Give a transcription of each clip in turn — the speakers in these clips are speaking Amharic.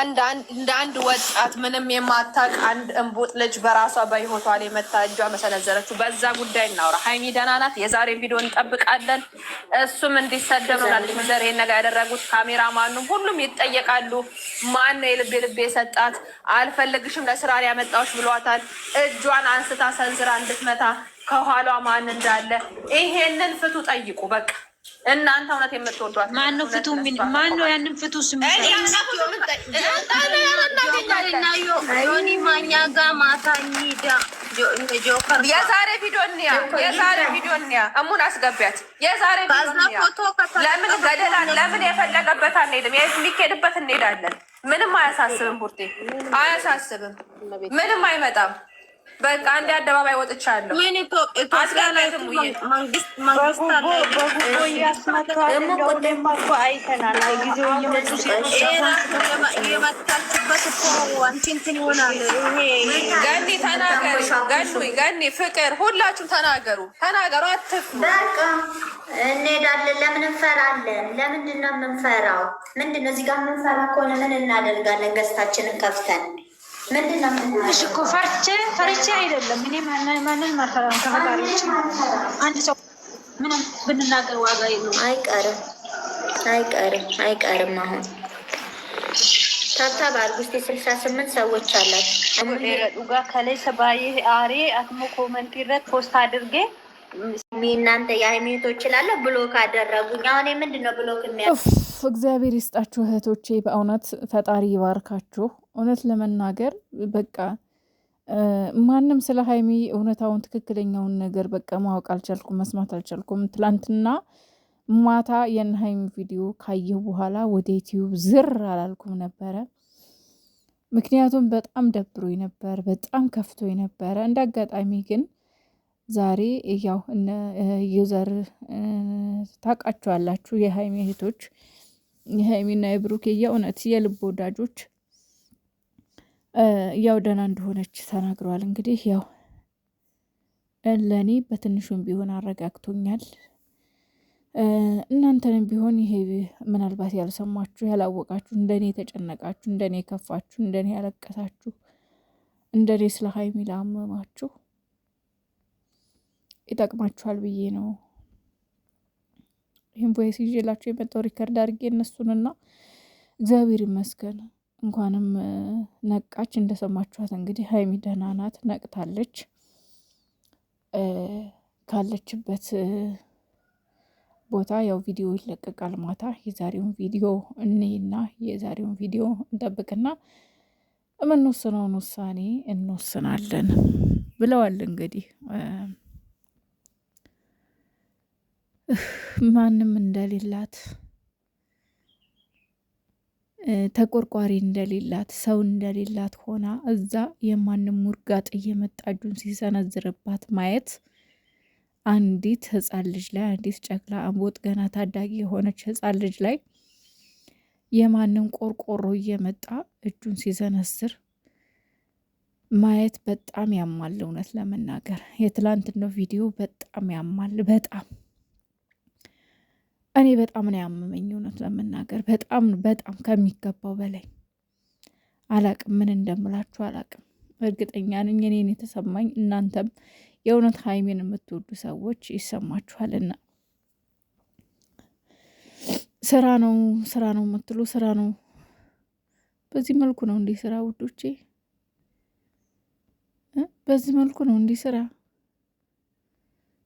እንደ አንድ ወጣት ምንም የማታውቅ አንድ እንቡጥ ልጅ በራሷ በህይወቷ ላይ መታ እጇ መሰነዘረችው። በዛ ጉዳይ እናውራ። ሀይሚ ደህና ናት። የዛሬ ቪዲዮ እንጠብቃለን። እሱም እንዲሰደብ ነው ላለች ዘር ይሄን ነገር ያደረጉት ካሜራ ማኑም ሁሉም ይጠየቃሉ። ማን ነው የልብ የሰጣት? አልፈልግሽም ለስራ ያመጣዎች ብሏታል። እጇን አንስታ ሰንዝራ እንድትመታ ከኋሏ ማን እንዳለ ይሄንን ፍቱ፣ ጠይቁ በቃ። እናንተ እውነት የምትወዷት ማነው? ፍቱ ማን ነው? ያንን ፍቱ ዮኒ ማኛ ጋር ማታ የዛሬ ቪዲዮ እንያ፣ የዛሬ ቪዲዮ እንያ። እሙን አስገቢያት። የዛሬ ቪዲዮ እንያ። ለምን ገደላን? ለምን የፈለገበት አንሄድም? የሚኬድበት እንሄዳለን። ምንም አያሳስብም። ቡርቴ አያሳስብም። ምንም አይመጣም። በቃ አንድ አደባባይ ወጥቻለሁ። ምን ኢትዮጵያ ላይ መንግስት አይተናል። ጊዜው እየመጡ ገኒ ተናገሪ፣ ገኒ ፍቅር፣ ሁላችሁም ተናገሩ፣ አትፍሩ። በቃ እንሄዳለን። ለምን እንፈራለን? ለምንድን ነው የምንፈራው? ምንድን ነው እዚህ ጋር የምንፈራ ከሆነ ምን እናደርጋለን? ገዝታችንን ከፍተን እሺ እኮ ፈርቼ አይደለም። እኔ ማንን ማፈራም ከፈጣሪዎች አንድ ሰው ምንም ብንናገር ዋጋ የለውም። አይቀርም። አሁን ታብታብ አድርጉ እስኪ 68 ሰዎች አላችሁ። ዱጋ ከላይ ሰባይ አሬ አትሞ ኮመንት ይረት ፖስት አድርጌ እናንተ የሃይማኖቶች ይችላል ብሎክ አደረጉኝ። አሁን ምንድን ነው ብሎክ እግዚአብሔር ይስጣችሁ እህቶቼ፣ በእውነት ፈጣሪ ይባርካችሁ። እውነት ለመናገር በቃ ማንም ስለ ሀይሚ እውነታውን ትክክለኛውን ነገር በቃ ማወቅ አልቻልኩም፣ መስማት አልቻልኩም። ትላንትና ማታ የነ ሀይሚ ቪዲዮ ካየሁ በኋላ ወደ ዩቲዩብ ዝር አላልኩም ነበረ። ምክንያቱም በጣም ደብሮኝ ነበር፣ በጣም ከፍቶኝ ነበረ። እንደ አጋጣሚ ግን ዛሬ ያው እነ ዩዘር ታውቃቸዋላችሁ፣ የሀይሚ እህቶች፣ የሀይሚና የብሩክ የእውነት የልብ ወዳጆች ያው ደህና እንደሆነች ተናግረዋል። እንግዲህ ያው ለእኔ በትንሹም ቢሆን አረጋግቶኛል። እናንተንም ቢሆን ይሄ ምናልባት ያልሰማችሁ ያላወቃችሁ፣ እንደኔ የተጨነቃችሁ፣ እንደኔ የከፋችሁ፣ እንደኔ ያለቀሳችሁ፣ እንደኔ ስለ ሀይሚ ላመማችሁ ይጠቅማችኋል ብዬ ነው ይህን ቮይስ ይዤላችሁ የመጣው ሪከርድ አድርጌ እነሱንና እግዚአብሔር ይመስገን እንኳንም ነቃች። እንደሰማችኋት እንግዲህ ሀይሚ ደህና ናት፣ ነቅታለች። ካለችበት ቦታ ያው ቪዲዮ ይለቀቃል ማታ። የዛሬውን ቪዲዮ እኔና የዛሬውን ቪዲዮ እንጠብቅና የምንወስነውን ውሳኔ እንወስናለን ብለዋል። እንግዲህ ማንም እንደሌላት ተቆርቋሪ እንደሌላት ሰው እንደሌላት ሆና እዛ የማንም ሙርጋጥ እየመጣ እጁን ሲሰነዝርባት ማየት አንዲት ህፃን ልጅ ላይ አንዲት ጨቅላ አንቦጥ ገና ታዳጊ የሆነች ህፃን ልጅ ላይ የማንም ቆርቆሮ እየመጣ እጁን ሲሰነዝር ማየት በጣም ያማል። እውነት ለመናገር የትላንትናው ቪዲዮ በጣም ያማል። እኔ በጣም ነው ያመመኝ። እውነት ለመናገር በጣም ከሚገባው በላይ አላቅም፣ ምን እንደምላችሁ አላቅም። እርግጠኛ ነኝ እኔን የተሰማኝ እናንተም የእውነት ሀይሜን የምትወዱ ሰዎች ይሰማችኋልና ስራ ነው የምትሉ ስራ ነው። በዚህ መልኩ ነው እንዲህ ስራ ውዶቼ፣ በዚህ መልኩ ነው እንዲህ ስራ።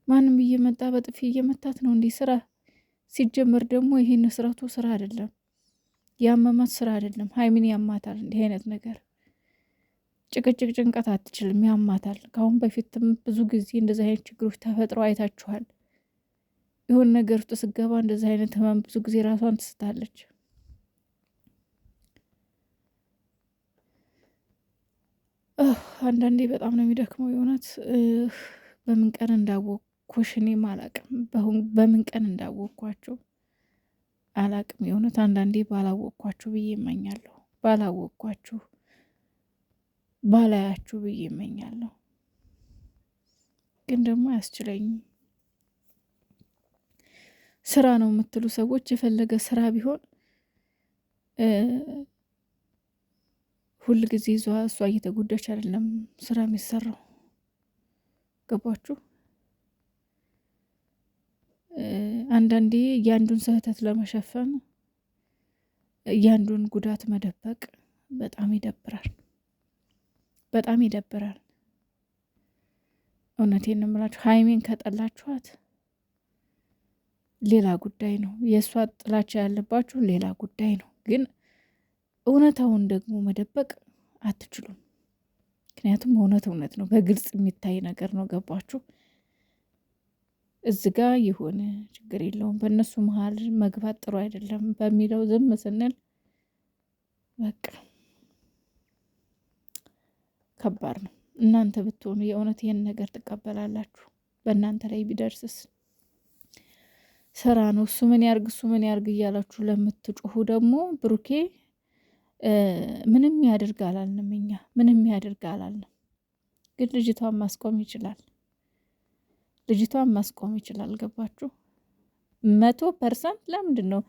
ማንም እየመጣ በጥፊ እየመታት ነው እንዲህ ስራ። ሲጀመር ደግሞ ይሄ ንስረቱ ስራ አይደለም፣ ያመማት ስራ አይደለም። ሀይሚን ያማታል እንዲህ አይነት ነገር። ጭቅጭቅ ጭንቀት አትችልም፣ ያማታል። ከአሁን በፊትም ብዙ ጊዜ እንደዚህ አይነት ችግሮች ተፈጥረው አይታችኋል። የሆነ ነገር ውስጥ ስገባ እንደዚህ አይነት ህመም ብዙ ጊዜ ራሷን ትስታለች። አንዳንዴ በጣም ነው የሚደክመው የእውነት። በምን ቀን እንዳወቅኩሽ እኔም አላቅም፣ በምን ቀን እንዳወቅኳቸው አላቅም የእውነት። አንዳንዴ ባላወቅኳችሁ ብዬ እመኛለሁ፣ ባላወቅኳችሁ ባላያችሁ ብዬ እመኛለሁ። ግን ደግሞ አያስችለኝም። ስራ ነው የምትሉ ሰዎች የፈለገ ስራ ቢሆን ሁል ጊዜ እሷ እየተጎዳች አይደለም ስራ የሚሰራው። ገባችሁ? አንዳንዴ እያንዱን ስህተት ለመሸፈን እያንዱን ጉዳት መደበቅ በጣም ይደብራል፣ በጣም ይደብራል። እውነቴን ነው የምላችሁ። ሀይሚን ከጠላችኋት ሌላ ጉዳይ ነው፣ የእሷ ጥላቻ ያለባችሁ ሌላ ጉዳይ ነው። ግን እውነታውን ደግሞ መደበቅ አትችሉም። ምክንያቱም እውነት ነው፣ በግልጽ የሚታይ ነገር ነው። ገባችሁ? እዚህ ጋ የሆነ ችግር የለውም በእነሱ መሀል መግባት ጥሩ አይደለም በሚለው ዝም ስንል በቃ ከባድ ነው። እናንተ ብትሆኑ የእውነት ይህን ነገር ትቀበላላችሁ? በእናንተ ላይ ቢደርስስ? ስራ ነው፣ እሱ ምን ያርግ እያላችሁ ለምትጮሁ ደግሞ ብሩኬ ምንም ያድርግ አላልንም እኛ፣ ምንም ያድርግ አላልንም። ግን ልጅቷን ማስቆም ይችላል። ገባችሁ? 100%። ለምንድን ነው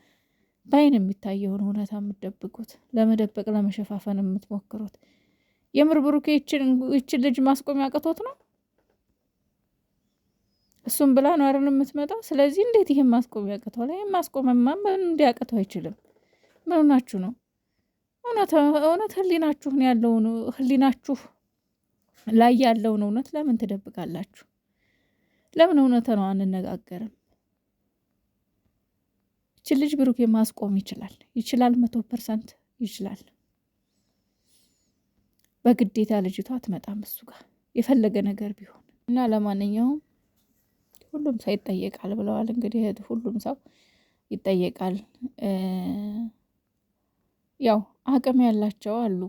በአይን የሚታየውን እውነታ የምትደብቁት? ለመደበቅ ለመሸፋፈን የምትሞክሩት? የምር ብሩኬ ይችን ልጅ ማስቆም ያቅቶት ነው? እሱም ብላ ነው አይደል የምትመጣው? ስለዚህ እንዴት ይሄን ማስቆም ያቅተዋል? ይሄን ማስቆምማ ምን እንዲያቅተው አይችልም። ምን ሆናችሁ ነው? እውነት ህሊናችሁ ላይ ያለውን እውነት ለምን ትደብቃላችሁ? ለምን እውነት ነው አንነጋገርም? ይችን ልጅ ብሩኬ ማስቆም ይችላል 100% ይችላል። በግዴታ ልጅቷ አትመጣም እሱ ጋር የፈለገ ነገር ቢሆን እና ለማንኛውም ሁሉም ሰው ይጠየቃል ብለዋል። እንግዲህ ሁሉም ሰው ይጠየቃል። ያው አቅም ያላቸው አሉ።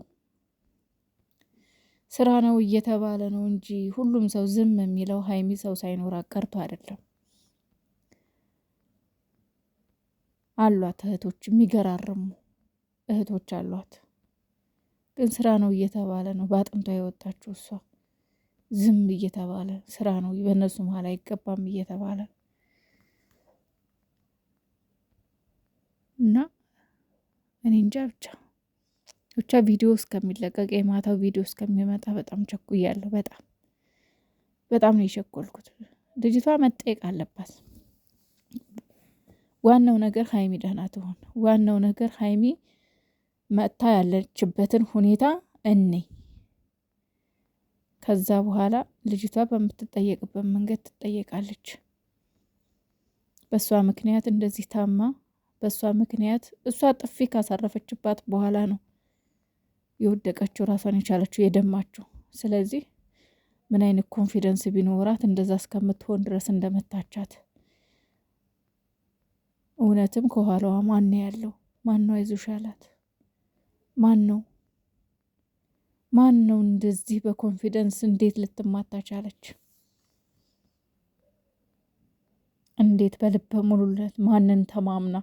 ስራ ነው እየተባለ ነው እንጂ ሁሉም ሰው ዝም የሚለው ሀይሚ ሰው ሳይኖር ቀርቶ አይደለም። አሏት እህቶች፣ የሚገራርሙ እህቶች አሏት። ግን ስራ ነው እየተባለ ነው በአጥንቷ የወጣችው እሷ። ዝም እየተባለ ስራ ነው በእነሱ መሀል አይገባም እየተባለ እና እኔ እንጃ ብቻ ቪዲዮ እስከሚለቀቅ የማታው ቪዲዮ እስከሚመጣ በጣም ቸኩያለሁ። በጣም ነው የቸኮልኩት። ልጅቷ መጠየቅ አለባት። ዋናው ነገር ሀይሚ ደህና ትሆን። ዋናው ነገር ሀይሚ መጥታ ያለችበትን ሁኔታ ከዛ በኋላ ልጅቷ በምትጠየቅበት መንገድ ትጠየቃለች። በእሷ ምክንያት እንደዚህ ታማ በእሷ ምክንያት እሷ ጥፊ ካሳረፈችባት በኋላ ነው የወደቀችው፣ ራሷን የቻለችው፣ የደማችው። ስለዚህ ምን አይነት ኮንፊደንስ ቢኖራት እንደዛ እስከምትሆን ድረስ እንደመታቻት። እውነትም ከኋላዋ ማን ያለው? ማን ነው አይዞሽ ያላት? ማን ነው እንደዚህ በኮንፊደንስ እንዴት ልትማታ ቻለች? እንዴት በልበ ሙሉነት ማንን ተማምና